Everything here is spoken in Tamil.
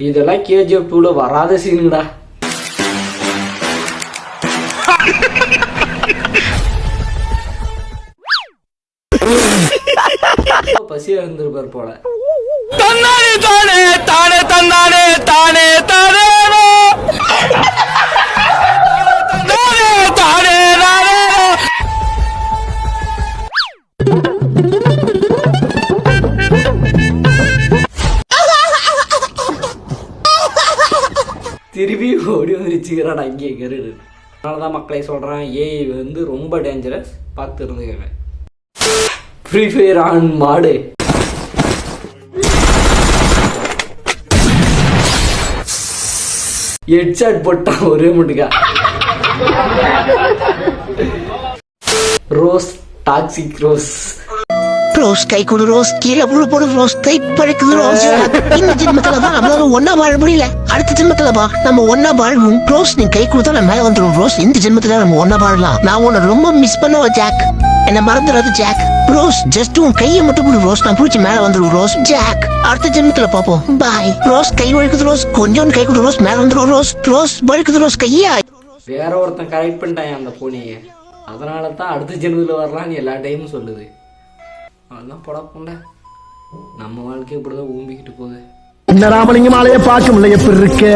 இதெல்லாம் KGF 2ல வராத சீனுடா. பசியா இருந்திருப்பார் போல. தன்னானே தானே தானே தன்னானே தானே தானே தானே தானே. திருப்பி ஓடி வந்துருச்சுக்கிறான் அங்கே கருடு. அதனாலதான் மக்களை சொல்றேன், ஏஐ வந்து ரொம்ப டேஞ்சரஸ், பார்த்து இருந்துக்கங்க. ஃப்ரீ ஃபயர் ஆன் மாடு. ஹெட்ஷாட் போட்டான் ஒரே முட்டுக்கா. Rose toxic rose. ரோஸ் கை கொடு ரோஸ், கீழே புழு போடு ரோஸ், கை படைக்குது ரோஸ். இந்த ஜென்மத்துலதான் நம்மளால ஒன்னா வாழ முடியல, அடுத்த ஜென்மத்துலப்பா நம்ம ஒன்னா வாழணும் ரோஸ். நீ கை கொடுத்தா நான் மேல வந்துடும் ரோஸ். இந்த ஜென்மத்துல நம்ம ஒன்னா வாழலாம். நான் உன்னை ரொம்ப மிஸ் பண்ணுவேன் ஜாக், என்ன மறந்துடாது ஜாக். ரோஸ் ஜஸ்ட் உன் கையை மட்டும் கொடு ரோஸ், நான் பிடிச்சி மேல வந்துடும் ரோஸ். ஜாக் அடுத்த ஜென்மத்துல பாப்போம், பாய். ரோஸ் கை வழுக்குது ரோஸ், கொஞ்சம் கை கொடு ரோஸ், மேல வந்துடும் ரோஸ். ரோஸ் வழுக்குது ரோஸ் கையா. வேற ஒருத்தன் கரெக்ட் பண்ணிட்டான் அந்த பூனையை, அதனால தான் அடுத்த ஜென்மத்தில் வரலான்னு எல்லா டைமும் சொல்லுது. அதெல்லாம் படப்போண்டா, நம்ம வாழ்க்கை இப்படிதான் ஊம்பிக்கிட்டு போகுது. இந்த ராமலிங்கம் ஆலையை பார்க்க முடியல எப்படி இருக்கு.